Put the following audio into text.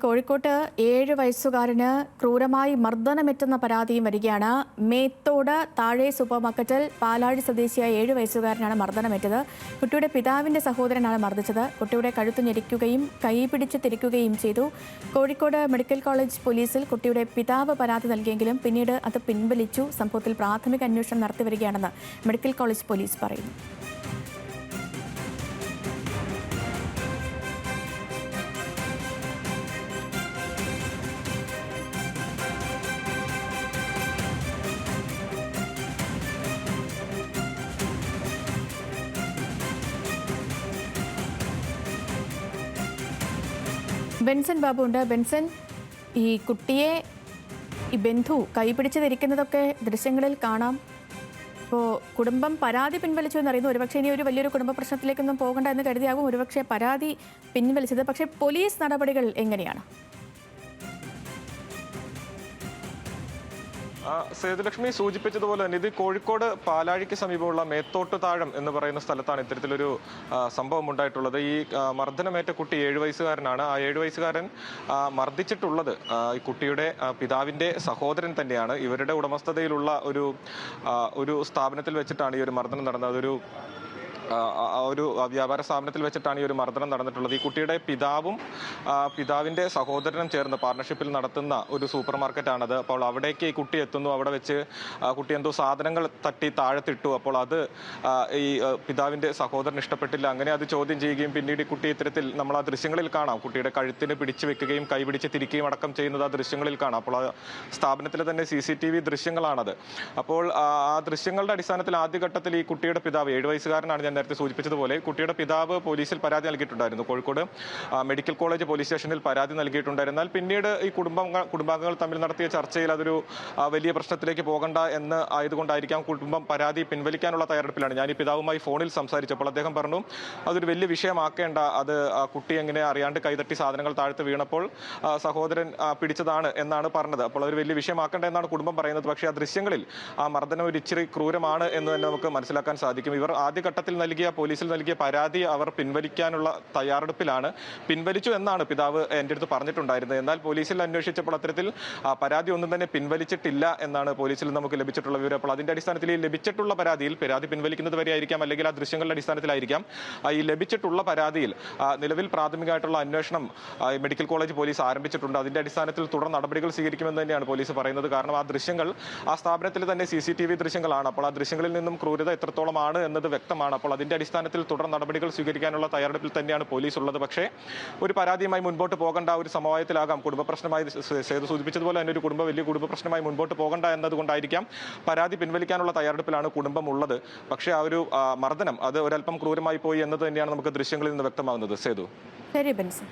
കോഴിക്കോട്ട് 7 വയസ്സുകാരന് ക്രൂരമായി മർദ്ദനമേറ്റെന്ന പരാതിയും വരികയാണ്. മേത്തോട് താഴെ സൂപ്പർമാർക്കറ്റിൽ പാലാഴി സ്വദേശിയായ 7 വയസ്സുകാരനാണ് മർദ്ദനമേറ്റത്. കുട്ടിയുടെ പിതാവിന്റെ സഹോദരനാണ് മർദ്ദിച്ചത്. കുട്ടിയുടെ കഴുത്ത് ഞെരിക്കുകയും കൈപിടിച്ച് തിരിക്കുകയും ചെയ്തു. കോഴിക്കോട് മെഡിക്കൽ കോളേജ് പോലീസിൽ കുട്ടിയുടെ പിതാവ് പരാതി നൽകിയെങ്കിലും പിന്നീട് അത് പിൻവലിച്ചു. സംഭവത്തിൽ പ്രാഥമിക അന്വേഷണം നടത്തിവരികയാണെന്ന് മെഡിക്കൽ കോളേജ് പോലീസ് പറയുന്നു. ബെൻസൺ ബാബു ഉണ്ട്. ബെൻസൺ, ഈ കുട്ടിയെ ഈ ബന്ധു കൈപിടിച്ച് ധരിക്കുന്നതൊക്കെ ദൃശ്യങ്ങളിൽ കാണാം. ഇപ്പോൾ കുടുംബം പരാതി പിൻവലിച്ചു എന്നറിയുന്നു. ഒരുപക്ഷെ ഇനി ഒരു വലിയൊരു കുടുംബ പ്രശ്നത്തിലേക്കൊന്നും പോകണ്ട എന്ന് കരുതിയാകും ഒരുപക്ഷെ പരാതി പിൻവലിച്ചത്. പക്ഷേ പോലീസ് നടപടികൾ എങ്ങനെയാണ്? സേതുലക്ഷ്മി സൂചിപ്പിച്ചതുപോലെ തന്നെ ഇത് കോഴിക്കോട് പാലാഴിക്ക് സമീപമുള്ള മേത്തോട്ട് താഴം എന്ന് പറയുന്ന സ്ഥലത്താണ് ഇത്തരത്തിലൊരു സംഭവം ഉണ്ടായിട്ടുള്ളത്. ഈ മർദ്ദനമേറ്റ കുട്ടി 7 വയസ്സുകാരനാണ്. ആ 7 വയസ്സുകാരൻ മർദ്ദിച്ചിട്ടുള്ളത് ഈ കുട്ടിയുടെ പിതാവിന്റെ സഹോദരൻ തന്നെയാണ്. ഇവരുടെ ഉടമസ്ഥതയിലുള്ള ഒരു സ്ഥാപനത്തിൽ വെച്ചിട്ടാണ് ഈ ഒരു മർദ്ദനം നടന്നത്. ഒരു വ്യാപാര സ്ഥാപനത്തിൽ വെച്ചിട്ടാണ് ഈ ഒരു മർദ്ദനം നടന്നിട്ടുള്ളത്. ഈ കുട്ടിയുടെ പിതാവും പിതാവിന്റെ സഹോദരനും ചേർന്ന് പാർട്ണർഷിപ്പിൽ നടത്തുന്ന ഒരു സൂപ്പർ മാർക്കറ്റാണത്. അപ്പോൾ അവിടേക്ക് ഈ കുട്ടി എത്തുന്നു. അവിടെ വെച്ച് കുട്ടി എന്തോ സാധനങ്ങൾ തട്ടി താഴത്തിട്ടു. അപ്പോൾ അത് ഈ പിതാവിന്റെ സഹോദരൻ ഇഷ്ടപ്പെട്ടില്ല. അങ്ങനെ അത് ചോദ്യം ചെയ്യുകയും പിന്നീട് ഈ കുട്ടി ഇത്തരത്തിൽ നമ്മൾ ആ ദൃശ്യങ്ങളിൽ കാണാം. കുട്ടിയുടെ കഴുത്തിന് പിടിച്ചു വെക്കുകയും കൈപിടിച്ച് തിരിക്കുകയും അടക്കം ചെയ്യുന്നത് ആ ദൃശ്യങ്ങളിൽ കാണാം. അപ്പോൾ ആ സ്ഥാപനത്തിലെ തന്നെ CCTV ദൃശ്യങ്ങളാണത്. അപ്പോൾ ആ ദൃശ്യങ്ങളുടെ അടിസ്ഥാനത്തിൽ ആദ്യഘട്ടത്തിൽ ഈ കുട്ടിയുടെ പിതാവ് 7 വയസ്സുകാരനാണ്, ഞാൻ നേരത്തെ സൂചിപ്പിച്ചതുപോലെ കുട്ടിയുടെ പിതാവ് പോലീസിൽ പരാതി നൽകിയിട്ടുണ്ടായിരുന്നു. കോഴിക്കോട് മെഡിക്കൽ കോളേജ് പോലീസ് സ്റ്റേഷനിൽ പരാതി നൽകിയിട്ടുണ്ടായിരുന്നാൽ പിന്നീട് ഈ കുടുംബാംഗങ്ങൾ തമ്മിൽ നടത്തിയ ചർച്ചയിൽ അതൊരു വലിയ പ്രശ്നത്തിലേക്ക് പോകണ്ട എന്ന് ആയതുകൊണ്ടായിരിക്കാം കുടുംബം പരാതി പിൻവലിക്കാനുള്ള തയ്യാറെടുപ്പിലാണ്. ഞാൻ ഈ പിതാവുമായി ഫോണിൽ സംസാരിച്ചപ്പോൾ അദ്ദേഹം പറഞ്ഞു അതൊരു വലിയ വിഷയമാക്കേണ്ട, അത് കുട്ടി എങ്ങനെ അറിയാണ്ട് കൈതട്ടി സാധനങ്ങൾ താഴ്ത്ത് വീണപ്പോൾ സഹോദരൻ പിടിച്ചതാണ് എന്നാണ് പറഞ്ഞത്. അപ്പോൾ അതൊരു വലിയ വിഷയമാക്കേണ്ട എന്നാണ് കുടുംബം പറയുന്നത്. പക്ഷേ ആ ദൃശ്യങ്ങളിൽ ആ മർദ്ദനം ഒരു ഇച്ചിരി ക്രൂരമാണ് എന്ന് തന്നെ നമുക്ക് മനസ്സിലാക്കാൻ സാധിക്കും. ഇവർ ആദ്യഘട്ടത്തിൽ പോലീസിൽ നൽകിയ പരാതി അവർ പിൻവലിക്കാനുള്ള തയ്യാറെടുപ്പിലാണ്. പിൻവലിച്ചു എന്നാണ് പിതാവ് എൻ്റെ അടുത്ത് പറഞ്ഞിട്ടുണ്ടായിരുന്നത്. എന്നാൽ പോലീസിൽ അന്വേഷിച്ചപ്പോൾ അത്തരത്തിൽ പരാതി ഒന്നും തന്നെ പിൻവലിച്ചിട്ടില്ല എന്നാണ് പോലീസിൽ നമുക്ക് ലഭിച്ചിട്ടുള്ള വിവരം. അപ്പോൾ അതിന്റെ അടിസ്ഥാനത്തിൽ ഈ ലഭിച്ചിട്ടുള്ള പരാതി പിൻവലിക്കുന്നത് വരെ ആയിരിക്കാം, അല്ലെങ്കിൽ ആ ദൃശ്യങ്ങളുടെ അടിസ്ഥാനത്തിലായിരിക്കാം. ഈ ലഭിച്ചിട്ടുള്ള പരാതിയിൽ നിലവിൽ പ്രാഥമികമായിട്ടുള്ള അന്വേഷണം മെഡിക്കൽ കോളേജ് പോലീസ് ആരംഭിച്ചിട്ടുണ്ട്. അതിന്റെ അടിസ്ഥാനത്തിൽ തുടർ നടപടികൾ സ്വീകരിക്കുമെന്ന് തന്നെയാണ് പോലീസ് പറയുന്നത്. കാരണം ആ ദൃശ്യങ്ങൾ ആ സ്ഥാപനത്തിൽ തന്നെ CCTV ദൃശ്യങ്ങളാണ്. അപ്പോൾ ആ ദൃശ്യങ്ങളിൽ നിന്നും ക്രൂരത എത്രത്തോളമാണ് എന്നത് വ്യക്തമാണ്. അപ്പോൾ അതിന്റെ അടിസ്ഥാനത്തിൽ തുടർ നടപടികൾ സ്വീകരിക്കാനുള്ള തയ്യാറെടുപ്പിൽ തന്നെയാണ് പോലീസ് ഉള്ളത്. പക്ഷേ ഒരു പരാതിയുമായി മുൻപോട്ട് പോകേണ്ട ഒരു സമവായത്തിലാകാം. കുടുംബ പ്രശ്നമായി സേതു സൂചിപ്പിച്ചതുപോലെ തന്നെ ഒരു വലിയ കുടുംബ പ്രശ്നമായി മുൻപോട്ട് പോകേണ്ട എന്നതുകൊണ്ടായിരിക്കാം പരാതി പിൻവലിക്കാനുള്ള തയ്യാറെടുപ്പിലാണ് കുടുംബം ഉള്ളത്. പക്ഷേ ആ ഒരു മർദ്ദനം അത് ഒരല്പം ക്രൂരമായി പോയി എന്നത് തന്നെയാണ് നമുക്ക് ദൃശ്യങ്ങളിൽ നിന്ന് വ്യക്തമാകുന്നത്. സേതു. ശരി ബെൻസൺ.